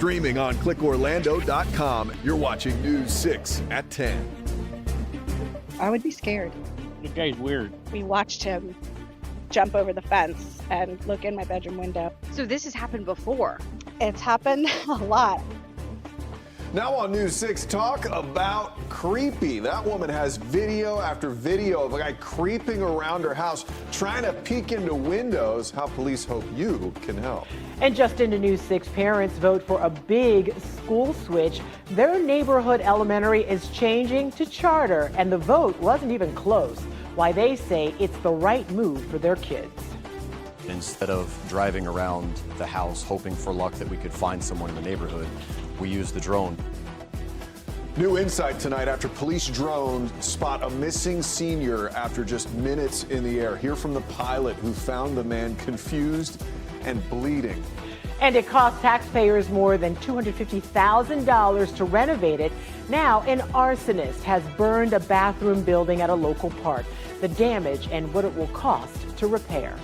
Streaming on clickorlando.com. You're watching News 6 at 10. I would be scared. The guy's weird. We watched him jump over the fence and look in my bedroom window. So this has happened before? It's happened a lot. Now on News 6, talk about creepy. That woman has video after video of a guy creeping around her house, trying to peek into windows. How police hope you can help. And just into News 6, parents vote for a big school switch. Their neighborhood elementary is changing to charter, and the vote wasn't even close. Why they say it's the right move for their kids. Instead of driving around the house hoping for luck that we could find someone in the neighborhood, we use the drone. New insight tonight after police drones spot a missing senior after just minutes in the air. Hear from the pilot who found the man confused and bleeding. And it cost taxpayers more than $250,000 to renovate it. Now, an arsonist has burned a bathroom building at a local park. The damage and what it will cost to repair.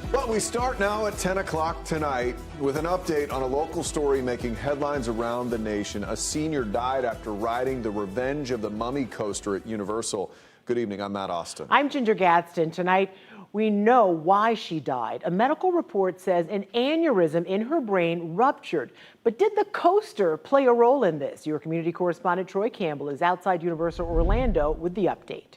But we start now at 10 o'clock tonight with an update on a local story making headlines around the nation. A senior died after riding the Revenge of the Mummy coaster at Universal. Good evening, I'm Matt Austin. I'm Ginger Gadsden. Tonight, we know why she died. A medical report says an aneurysm in her brain ruptured. But did the coaster play a role in this? Your community correspondent Troy Campbell is outside Universal Orlando with the update.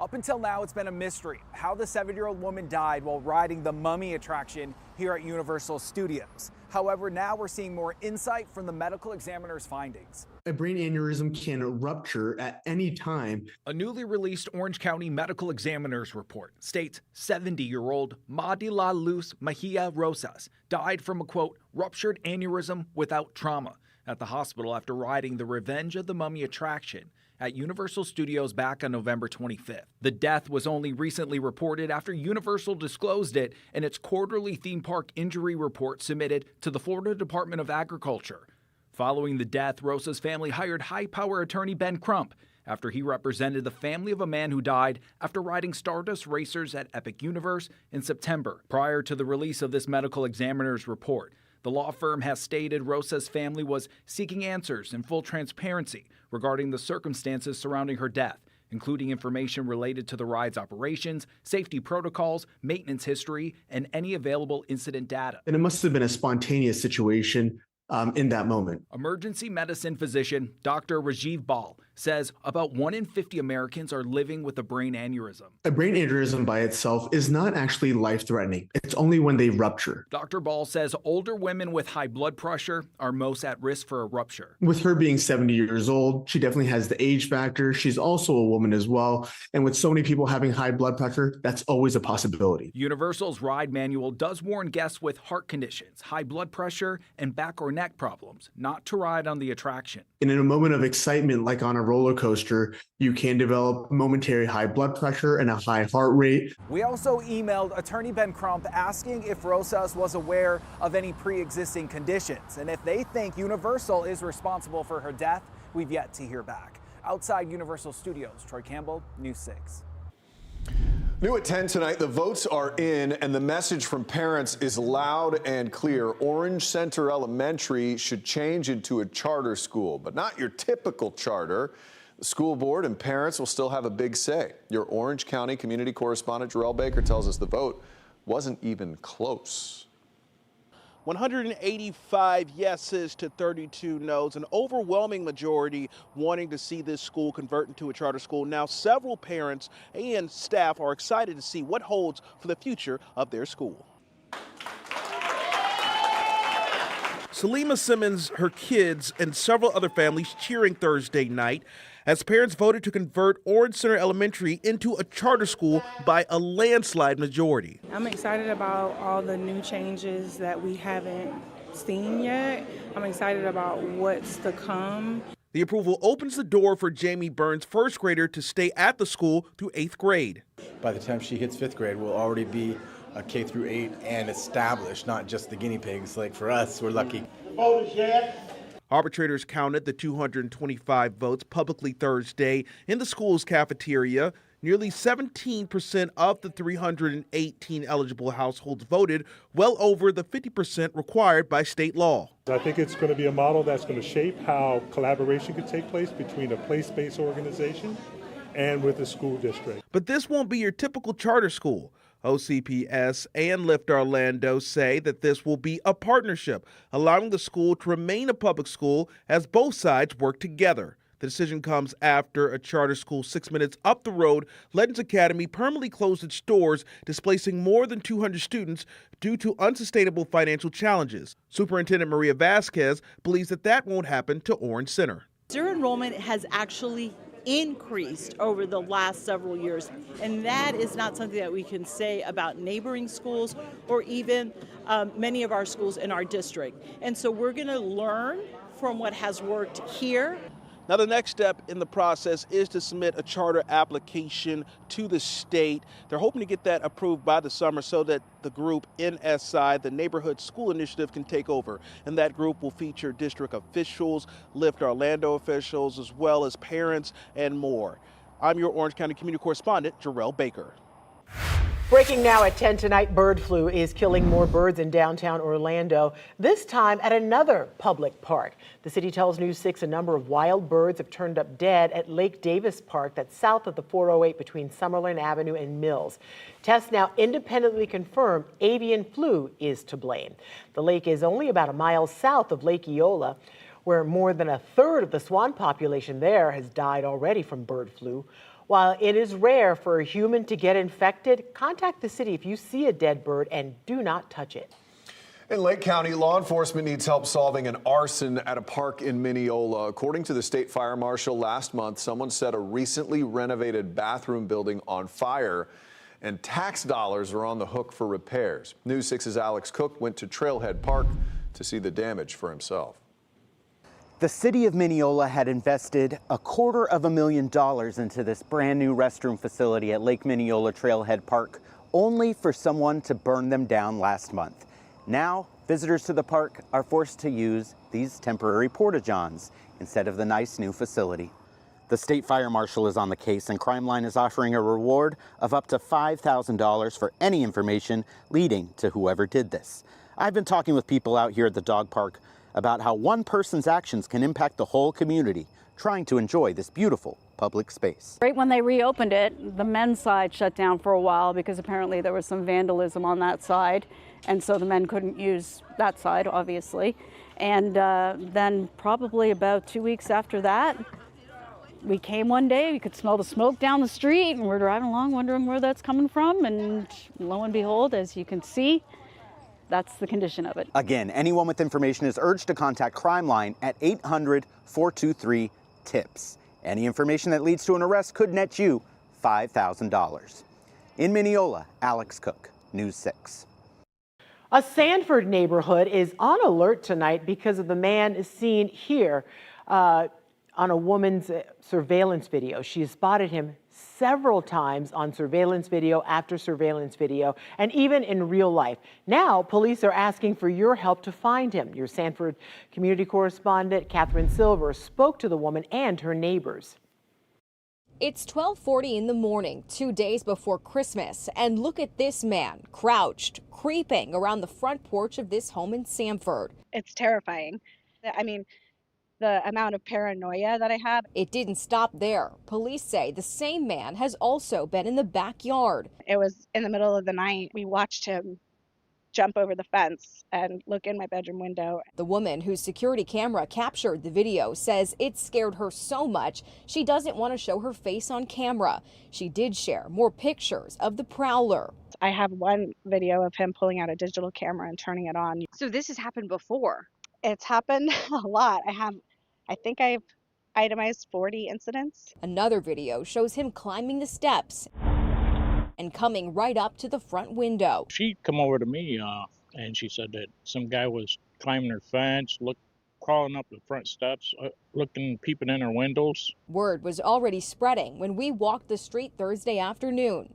Up until now, it's been a mystery how the 7-year-old woman died while riding the Mummy attraction here at Universal Studios. However, now we're seeing more insight from the medical examiner's findings. A brain aneurysm can rupture at any time. A newly released Orange County medical examiner's report states 70-year-old Madila Luz Mejia Rosas died from a, quote, ruptured aneurysm without trauma at the hospital after riding the Revenge of the Mummy attraction at Universal Studios back on November 25th. The death was only recently reported after Universal disclosed it in its quarterly theme park injury report submitted to the Florida Department of Agriculture. Following the death, Rosa's family hired high-power attorney Ben Crump after he represented the family of a man who died after riding Stardust Racers at Epic Universe in September. Prior to the release of this medical examiner's report, the law firm has stated Rosa's family was seeking answers and full transparency regarding the circumstances surrounding her death, including information related to the ride's operations, safety protocols, maintenance history, and any available incident data. And it must have been a spontaneous situation in that moment. Emergency medicine physician Dr. Rajiv Bal says about 1 in 50 Americans are living with a brain aneurysm. A brain aneurysm by itself is not actually life-threatening. It's only when they rupture. Dr. Ball says older women with high blood pressure are most at risk for a rupture. With her being 70 years old, she definitely has the age factor. She's also a woman as well. And with so many people having high blood pressure, that's always a possibility. Universal's ride manual does warn guests with heart conditions, high blood pressure, and back or neck problems not to ride on the attraction. And in a moment of excitement, like on a roller coaster, you can develop momentary high blood pressure and a high heart rate. We also emailed attorney Ben Crump asking if Rosas was aware of any pre-existing conditions. And if they think Universal is responsible for her death, we've yet to hear back. Outside Universal Studios, Troy Campbell, News 6. New at 10 tonight, the votes are in, and the message from parents is loud and clear. Orange Center Elementary should change into a charter school, but not your typical charter. The school board and parents will still have a big say. Your Orange County community correspondent Jarrell Baker tells us the vote wasn't even close. 185 yeses to 32 noes, an overwhelming majority wanting to see this school convert into a charter school. Now, several parents and staff are excited to see what holds for the future of their school. Salima Simmons, her kids, and several other families cheering Thursday night as parents voted to convert Orange Center Elementary into a charter school by a landslide majority. I'm excited about all the new changes that we haven't seen yet. I'm excited about what's to come. The approval opens the door for Jamie Burns, first grader, to stay at the school through 8th grade. By the time she hits 5th grade, we'll already be a K through 8 and established, not just the guinea pigs. Like for us, we're lucky. Voters yet? Arbitrators counted the 225 votes publicly Thursday in the school's cafeteria. Nearly 17% of the 318 eligible households voted, well over the 50% required by state law. I think it's going to be a model that's going to shape how collaboration could take place between a place-based organization and with the school district. But this won't be your typical charter school. OCPS and Lift Orlando say that this will be a partnership, allowing the school to remain a public school as both sides work together. The decision comes after a charter school 6 minutes up the road, Legends Academy, permanently closed its doors, displacing more than 200 students due to unsustainable financial challenges. Superintendent Maria Vasquez believes that won't happen to Orange Center. Their enrollment has actually increased over the last several years, and that is not something that we can say about neighboring schools or even many of our schools in our district. And so we're going to learn from what has worked here. Now, the next step in the process is to submit a charter application to the state. They're hoping to get that approved by the summer so that the group NSI, the Neighborhood School Initiative, can take over. And that group will feature district officials, Lift Orlando officials, as well as parents and more. I'm your Orange County community correspondent, Jarrell Baker. Breaking now at 10 tonight, bird flu is killing more birds in downtown Orlando, this time at another public park. The city tells News 6 a number of wild birds have turned up dead at Lake Davis Park, that's south of the 408 between Summerlin Avenue and Mills. Tests now independently confirm avian flu is to blame. The lake is only about a mile south of Lake Eola, where more than a third of the swan population there has died already from bird flu. While it is rare for a human to get infected, contact the city if you see a dead bird and do not touch it. In Lake County, law enforcement needs help solving an arson at a park in Mineola. According to the state fire marshal, last month, someone set a recently renovated bathroom building on fire, and tax dollars are on the hook for repairs. News 6's Alex Cook went to Trailhead Park to see the damage for himself. The city of Mineola had invested $250,000 into this brand new restroom facility at Lake Mineola Trailhead Park, only for someone to burn them down last month. Now, visitors to the park are forced to use these temporary porta-johns instead of the nice new facility. The state fire marshal is on the case, and Crime Line is offering a reward of up to $5,000 for any information leading to whoever did this. I've been talking with people out here at the dog park about how one person's actions can impact the whole community trying to enjoy this beautiful public space. Right when they reopened it, the men's side shut down for a while because apparently there was some vandalism on that side, and so the men couldn't use that side, obviously. And then probably about 2 weeks after that, we came one day, we could smell the smoke down the street, and we're driving along wondering where that's coming from, and lo and behold, as you can see, that's the condition of it. Again, anyone with information is urged to contact Crime Line at 800-423-TIPS. Any information that leads to an arrest could net you $5,000. In Mineola, Alex Cook, News 6. A Sanford neighborhood is on alert tonight because of the man seen here on a woman's surveillance video. She has spotted him several times on surveillance video after surveillance video, and even in real life. Now, police are asking for your help to find him. Your Sanford community correspondent, Catherine Silver, spoke to the woman and her neighbors. It's 12:40 in the morning, 2 days before Christmas, and look at this man crouched, creeping around the front porch of this home in Sanford. It's terrifying. I mean, the amount of paranoia that I have. It didn't stop there. Police say the same man has also been in the backyard. It was in the middle of the night. We watched him jump over the fence and look in my bedroom window. The woman whose security camera captured the video says it scared her so much she doesn't want to show her face on camera. She did share more pictures of the prowler. I have one video of him pulling out a digital camera and turning it on. So this has happened before? It's happened a lot. I think I've itemized 40 incidents. Another video shows him climbing the steps and coming right up to the front window. She come over to me and she said that some guy was climbing her fence, crawling up the front steps, peeping in her windows. Word was already spreading when we walked the street Thursday afternoon.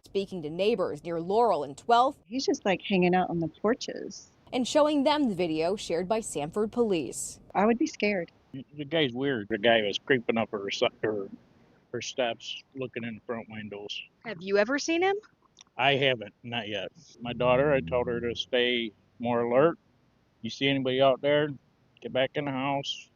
Speaking to neighbors near Laurel and 12th. He's just like hanging out on the porches. And showing them the video shared by Sanford police. I would be scared. The guy's weird. The guy was creeping up her her steps, looking in the front windows. Have you ever seen him? I haven't, not yet. My daughter, I told her to stay more alert. You see anybody out there, get back in the house,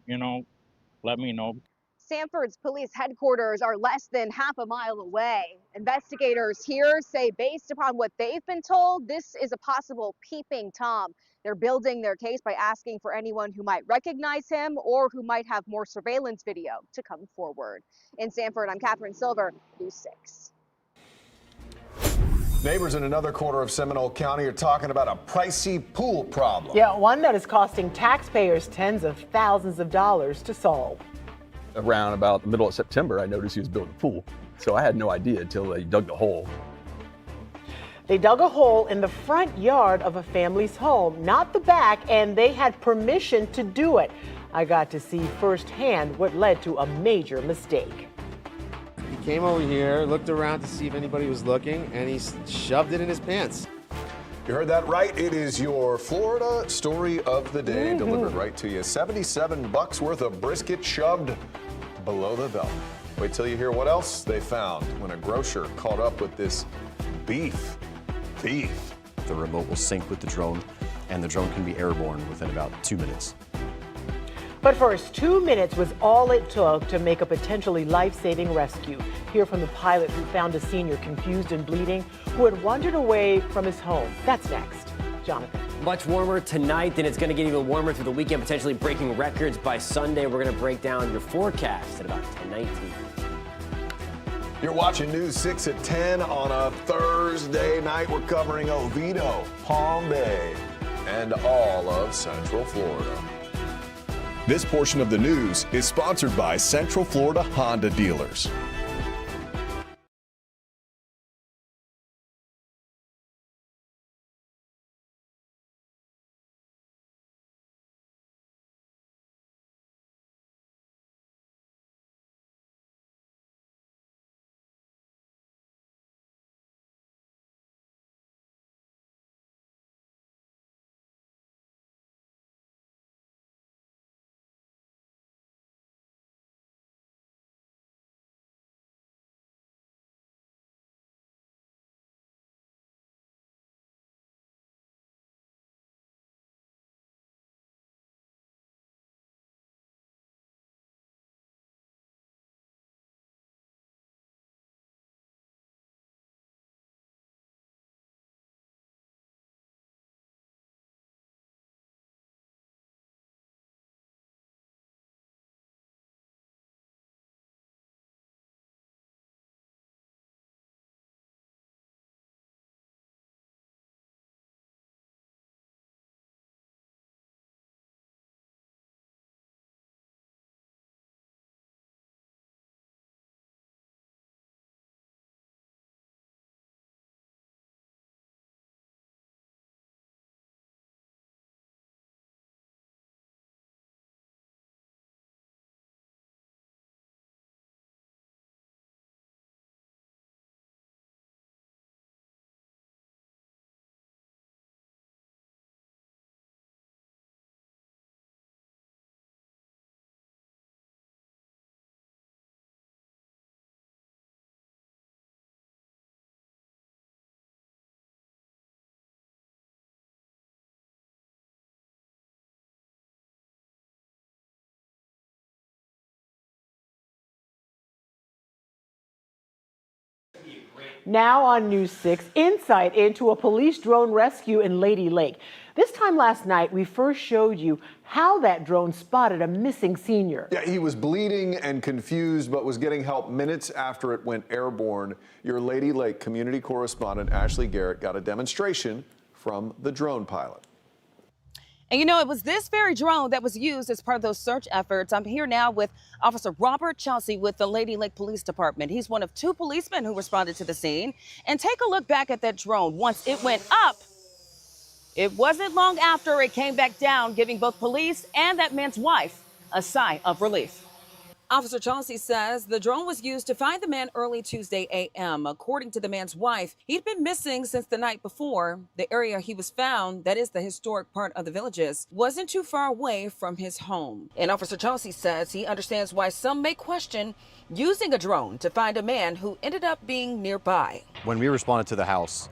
let me know. Sanford's police headquarters are less than half a mile away. Investigators here say, based upon what they've been told, this is a possible peeping Tom. They're building their case by asking for anyone who might recognize him or who might have more surveillance video to come forward. In Sanford, I'm Catherine Silver, News 6. Neighbors in another corner of Seminole County are talking about a pricey pool problem. Yeah, one that is costing taxpayers tens of thousands of dollars to solve. Around about the middle of September, I noticed he was building a pool. So I had no idea until they dug the hole. They dug a hole in the front yard of a family's home, not the back, and they had permission to do it. I got to see firsthand what led to a major mistake. He came over here, looked around to see if anybody was looking, and he shoved it in his pants. You heard that right. It is your Florida story of the day, delivered right to you. $77 worth of brisket shoved below the belt. Wait till you hear what else they found when a grocer caught up with this beef. The remote will sync with the drone, and the drone can be airborne within about 2 minutes. But first, 2 minutes was all it took to make a potentially life-saving rescue. Hear from the pilot who found a senior confused and bleeding who had wandered away from his home. That's next. Jonathan. Much warmer tonight, then it's going to get even warmer through the weekend, potentially breaking records by Sunday. We're going to break down your forecast at about 10:19. You're watching News 6 at 10 on a Thursday night. We're covering Oviedo, Palm Bay, and all of Central Florida. This portion of the news is sponsored by Central Florida Honda Dealers. Now on News 6, insight into a police drone rescue in Lady Lake. This time last night, we first showed you how that drone spotted a missing senior. Yeah, he was bleeding and confused, but was getting help minutes after it went airborne. Your Lady Lake community correspondent, Ashley Garrett, got a demonstration from the drone pilot. And it was this very drone that was used as part of those search efforts. I'm here now with Officer Robert Chelsea with the Lady Lake Police Department. He's one of 2 policemen who responded to the scene. And take a look back at that drone. Once it went up, it wasn't long after it came back down, giving both police and that man's wife a sigh of relief. Officer Chauncey says the drone was used to find the man early Tuesday a.m. According to the man's wife, he'd been missing since the night before. The area he was found, that is the historic part of the Villages, wasn't too far away from his home. And Officer Chauncey says he understands why some may question using a drone to find a man who ended up being nearby. When we responded to the house,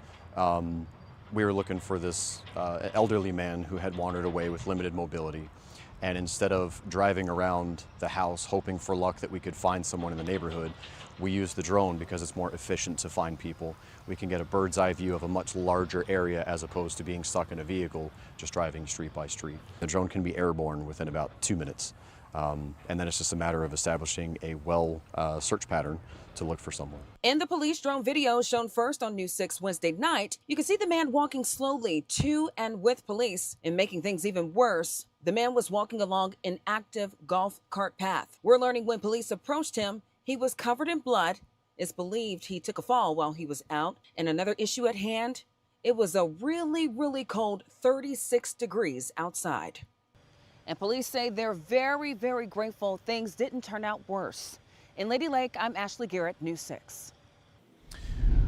we were looking for this elderly man who had wandered away with limited mobility. And instead of driving around the house hoping for luck that we could find someone in the neighborhood, we used the drone because it's more efficient to find people. We can get a bird's eye view of a much larger area as opposed to being stuck in a vehicle just driving street by street. The drone can be airborne within about 2 minutes. And then it's just a matter of establishing a search pattern to look for someone. In the police drone video shown first on News 6 Wednesday night, you can see the man walking slowly to and with police. And making things even worse, the man was walking along an active golf cart path. We're learning when police approached him, he was covered in blood. It's believed he took a fall while he was out. And another issue at hand, it was a really, really cold 36 degrees outside. And police say they're very, very grateful things didn't turn out worse. In Lady Lake, I'm Ashley Garrett, News 6.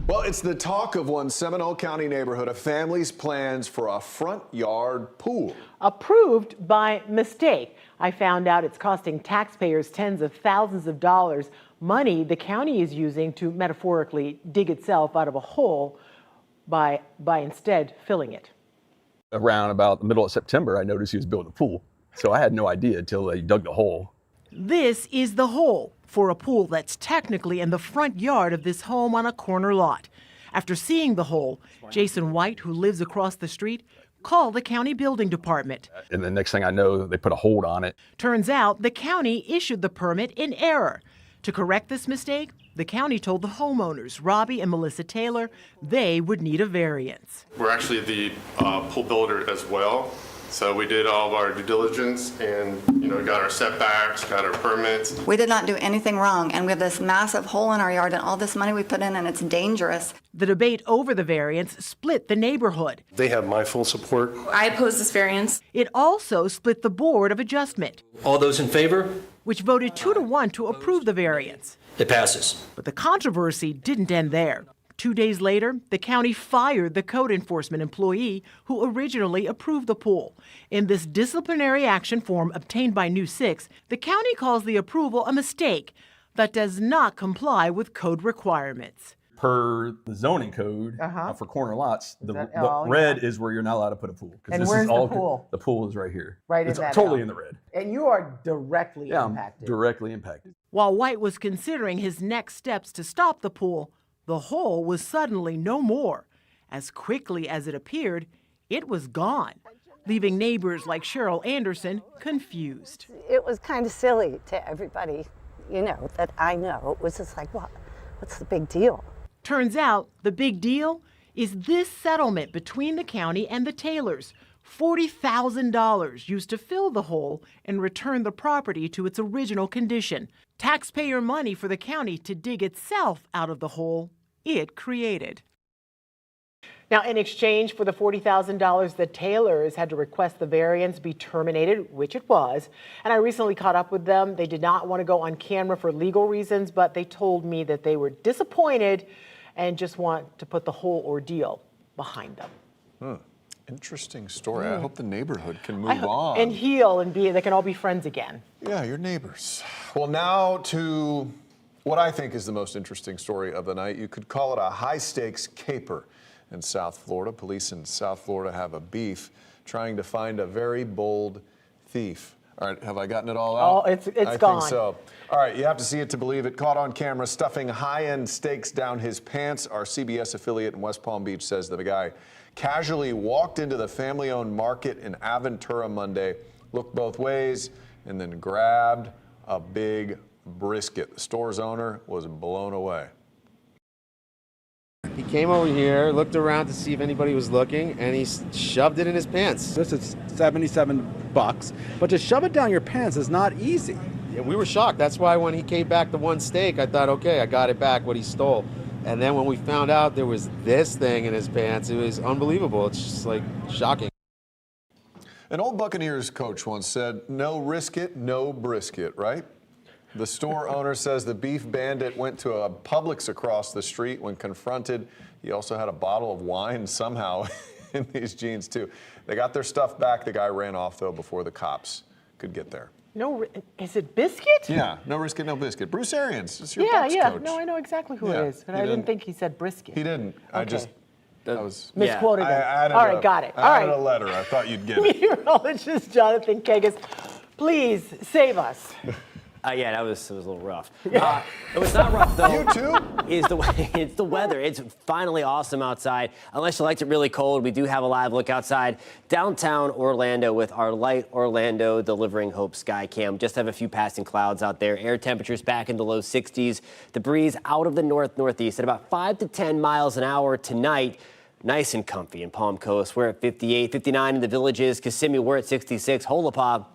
Well, it's the talk of one Seminole County neighborhood, a family's plans for a front yard pool. Approved by mistake. I found out it's costing taxpayers tens of thousands of dollars, money the county is using to metaphorically dig itself out of a hole by instead filling it. Around about the middle of September, I noticed he was building a pool. So I had no idea until they dug the hole. This is the hole for a pool that's technically in the front yard of this home on a corner lot. After seeing the hole, Jason White, who lives across the street, called the county building department. And the next thing I know, they put a hold on it. Turns out the county issued the permit in error. To correct this mistake, the county told the homeowners, Robbie and Melissa Taylor, they would need a variance. We're actually the pool builder as well. So we did all of our due diligence and, got our setbacks, got our permits. We did not do anything wrong, and we have this massive hole in our yard and all this money we put in, and it's dangerous. The debate over the variance split the neighborhood. They have my full support. I oppose this variance. It also split the Board of Adjustment. All those in favor? Which voted 2-1 to approve the variance. It passes. But the controversy didn't end there. 2 days later, the county fired the code enforcement employee who originally approved the pool. In this disciplinary action form obtained by News 6, the county calls the approval a mistake that does not comply with code requirements. Per the zoning code for corner lots, the red is where you're not allowed to put a pool. And this where's is all, the pool? The pool is right here. Right in it's that totally L. in the red. And you are directly impacted. I'm directly impacted. While White was considering his next steps to stop the pool, the hole was suddenly no more. As quickly as it appeared, it was gone, leaving neighbors like Cheryl Anderson confused. It was kind of silly to everybody, that I know. It was just like, what's the big deal? Turns out the big deal is this settlement between the county and the Taylors. $40,000 used to fill the hole and return the property to its original condition. Taxpayer money for the county to dig itself out of the hole it created. Now, in exchange for the $40,000, the Taylors had to request the variance be terminated, which it was. And I recently caught up with them. They did not want to go on camera for legal reasons, but they told me that they were disappointed and just want to put the whole ordeal behind them. Interesting story. I hope the neighborhood can move on. And heal and they can all be friends again. Yeah, your neighbors. Well, now to what I think is the most interesting story of the night. You could call it a high-stakes caper in South Florida. Police in South Florida have a beef trying to find a very bold thief. All right, have I gotten it all out? Oh, it's I gone. think so. All right, you have to see it to believe it. Caught on camera stuffing high-end steaks down his pants. Our CBS affiliate in West Palm Beach says that the guy casually walked into the family-owned market in Aventura Monday, looked both ways, and then grabbed a big brisket. The store's owner was blown away. He came over here, looked around to see if anybody was looking, and he shoved it in his pants. This is $77, but to shove it down your pants is not easy. Yeah, we were shocked. That's why when he came back the one steak, I thought, okay, I got it back, what he stole. And then when we found out there was this thing in his pants, it was unbelievable. It's just like shocking. An old Buccaneers coach once said, "No risk it, no brisket," right? The store owner says the beef bandit went to a Publix across the street. When confronted, he also had a bottle of wine somehow in these jeans too. They got their stuff back. The guy ran off though before the cops could get there. No, is it Biscuit? Yeah, no risk it, no biscuit. Bruce Arians, it's your Yeah, Bucks yeah. coach. No, I know exactly who Yeah, it is, but he I didn't didn't- think he said Brisket. He didn't. I just, I was Misquoted him. added All right, got it. All I added right. a letter. I thought you'd get it. Meteorologist Jonathan Kagas, please save us. Yeah, that was a little rough. It was not rough though. You too? It's the weather. It's finally awesome outside. Unless you liked it really cold, we do have a live look outside downtown Orlando with our Light Orlando Delivering Hope sky cam. Just have a few passing clouds out there. Air temperatures back in the low 60s. The breeze out of the northeast at about 5 to 10 miles an hour tonight. Nice and comfy in Palm Coast. We're at 58, 59 in the Villages. Kissimmee, we're at 66. Holopah,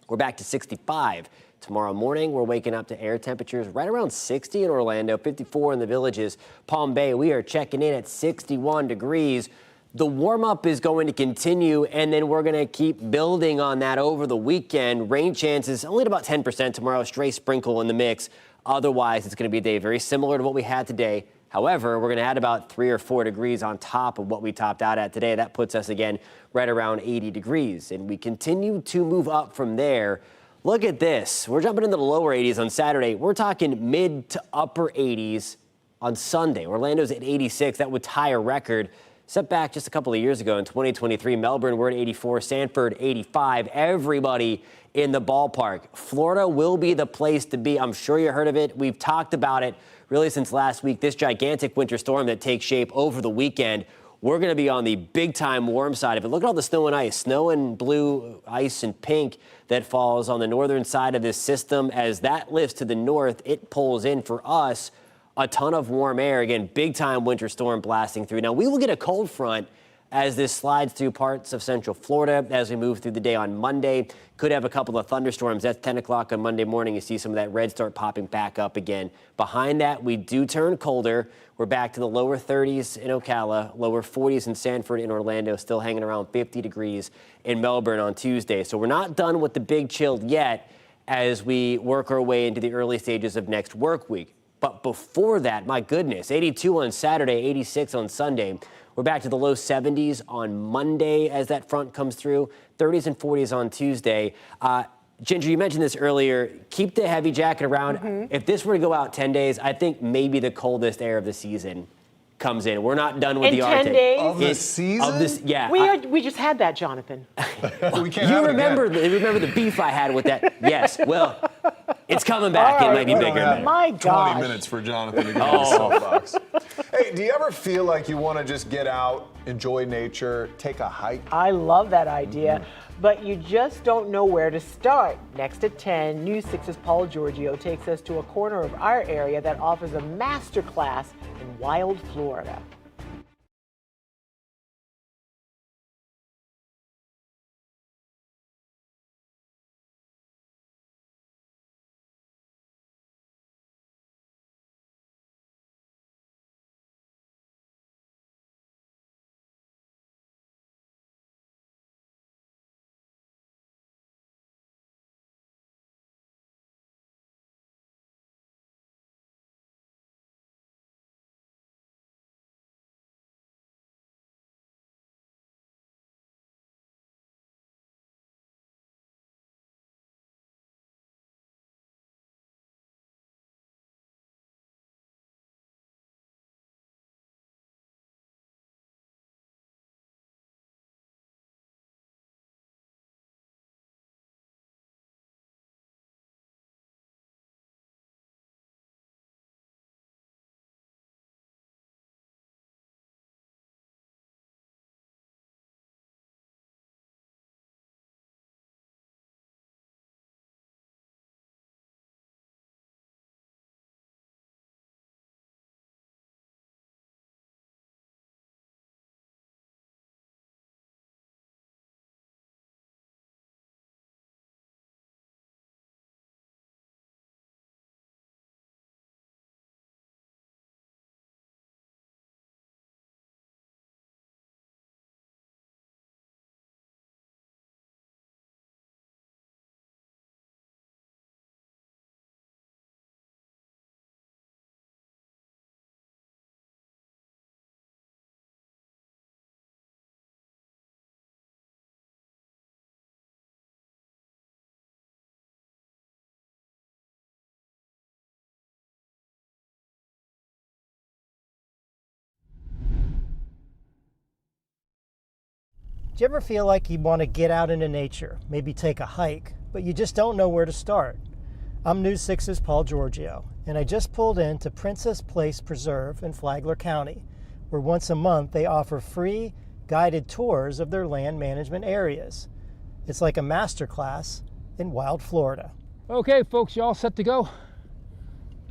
we're back to 65. Tomorrow morning, we're waking up to air temperatures right around 60 in Orlando, 54 in the Villages. Palm Bay, we are checking in at 61 degrees. The warm-up is going to continue, and then we're going to keep building on that over the weekend. Rain chances only at about 10% tomorrow, stray sprinkle in the mix. Otherwise, it's going to be a day very similar to what we had today. However, we're going to add about 3 or 4 degrees on top of what we topped out at today. That puts us, again, right around 80 degrees, and we continue to move up from there. Look at this. We're jumping into the lower 80s on Saturday. We're talking mid to upper 80s on Sunday. Orlando's at 86. That would tie a record set back just a couple of years ago in 2023. Melbourne, we're at 84. Sanford, 85. Everybody in the ballpark. Florida will be the place to be. I'm sure you heard of it. We've talked about it really since last week. This gigantic winter storm that takes shape over the weekend. We're going to be on the big-time warm side of it. Look at all the snow and ice. Snow and blue, ice and pink that falls on the northern side of this system. As that lifts to the north, it pulls in for us a ton of warm air. Again, big-time winter storm blasting through. Now, we will get a cold front as this slides through parts of central Florida as we move through the day on Monday. Could have a couple of thunderstorms. That's 10 o'clock on Monday morning. You see some of that red start popping back up again. Behind that, we do turn colder. We're back to the lower 30s in Ocala, lower 40s in Sanford and Orlando, still hanging around 50 degrees in Melbourne on Tuesday. So we're not done with the big chill yet as we work our way into the early stages of next work week. But before that, my goodness, 82 on Saturday, 86 on Sunday. We're back to the low 70s on Monday as that front comes through, 30s and 40s on Tuesday. Ginger, you mentioned this earlier. Keep the heavy jacket around. If this were to go out 10 days, I think maybe the coldest air of the season comes in. We're not done with In the 10 Arctic. days? Of the season? Of this, yeah. We just had that, Jonathan. We can't You have it remember the beef I had with that? Yes. Well, it's coming back. It might be We don't bigger. have than My 20 gosh. minutes for Jonathan to get on the soapbox. Hey, do you ever feel like you want to just get out, enjoy nature, take a hike? I love that idea, but you just don't know where to start. Next at 10, News 6's Paul Giorgio takes us to a corner of our area that offers a master class in wild Florida. Do you ever feel like you want to get out into nature, maybe take a hike, but you just don't know where to start? I'm News 6's Paul Giorgio, and I just pulled into Princess Place Preserve in Flagler County, where once a month they offer free guided tours of their land management areas. It's like a master class in wild Florida. Okay, folks, you all set to go?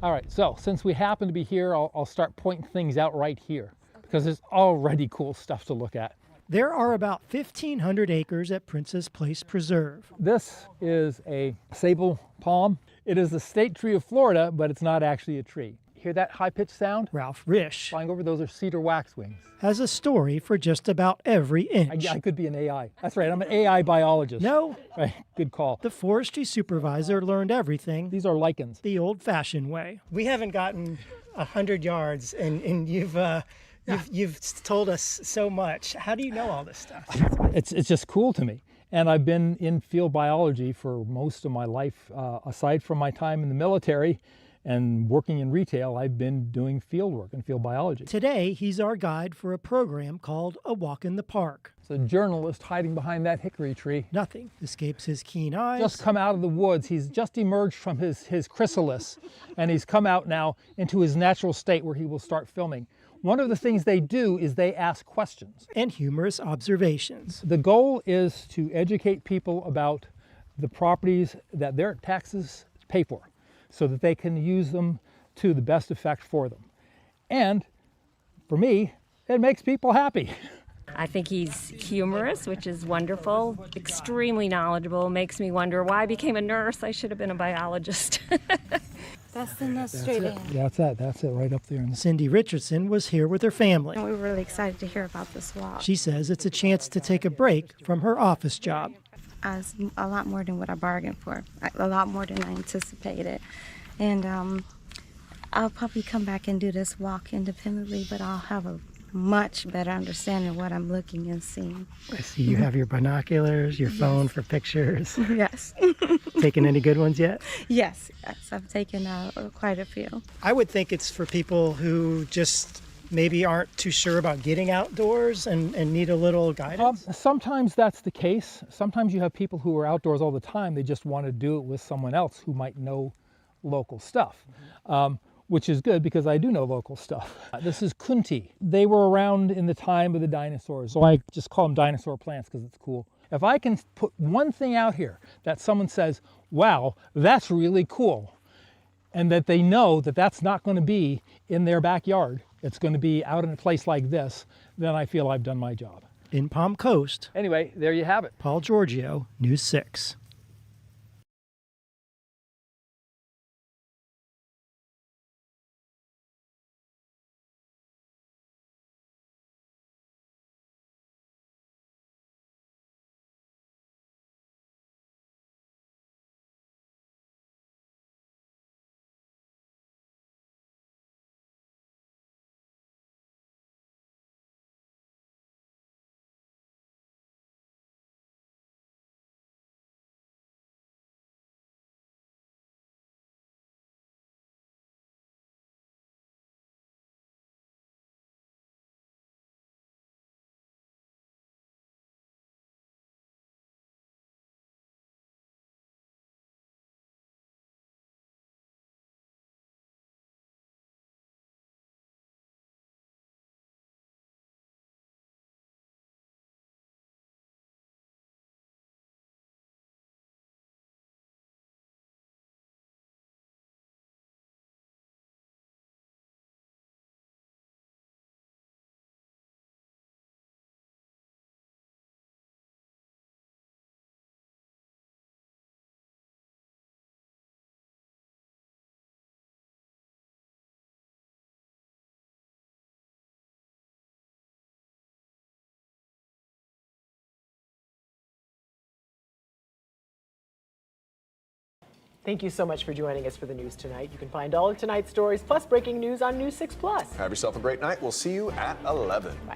All right, so since we happen to be here, I'll start pointing things out right here because there's already cool stuff to look at. There are about 1,500 acres at Princess Place Preserve. This is a sable palm. It is the state tree of Florida, but it's not actually a tree. Hear that high-pitched sound? Ralph Risch flying over, those are cedar waxwings. Has a story for just about every inch. I could be an AI. That's right, I'm an AI biologist. No. Right, good call. The forestry supervisor learned everything. These are lichens. The old-fashioned way. We haven't gotten 100 yards, and you've told us so much. How do you know all this stuff? It's just cool to me. And I've been in field biology for most of my life. Aside from my time in the military and working in retail, I've been doing field work and field biology. Today, he's our guide for a program called A Walk in the Park. It's a journalist hiding behind that hickory tree. Nothing escapes his keen eyes. Just come out of the woods. He's just emerged from his chrysalis, and he's come out now into his natural state where he will start filming. One of the things they do is they ask questions. And humorous observations. The goal is to educate people about the properties that their taxes pay for so that they can use them to the best effect for them. And for me, it makes people happy. I think he's humorous, which is wonderful, extremely knowledgeable, makes me wonder why I became a nurse. I should have been a biologist. That's the nurse straight in. That's it, right up there. Cindy Richardson was here with her family. And we were really excited to hear about this walk. She says it's a chance to take a break from her office job. It's a lot more than what I bargained for, a lot more than I anticipated. And I'll probably come back and do this walk independently, but I'll have a much better understanding of what I'm looking and seeing. I see you have your binoculars, your phone for pictures. Yes. Taking any good ones yet? Yes, I've taken quite a few. I would think it's for people who just maybe aren't too sure about getting outdoors and need a little guidance. Sometimes that's the case. Sometimes you have people who are outdoors all the time. They just want to do it with someone else who might know local stuff. Which is good because I do know local stuff. This is Kunti. They were around in the time of the dinosaurs, so I just call them dinosaur plants because it's cool. If I can put one thing out here that someone says, wow, that's really cool, and that they know that that's not going to be in their backyard, it's going to be out in a place like this, then I feel I've done my job. In Palm Coast. Anyway, there you have it. Paul Giorgio, News 6. Thank you so much for joining us for the news tonight. You can find all of tonight's stories plus breaking news on News 6 Plus. Have yourself a great night. We'll see you at 11. Bye.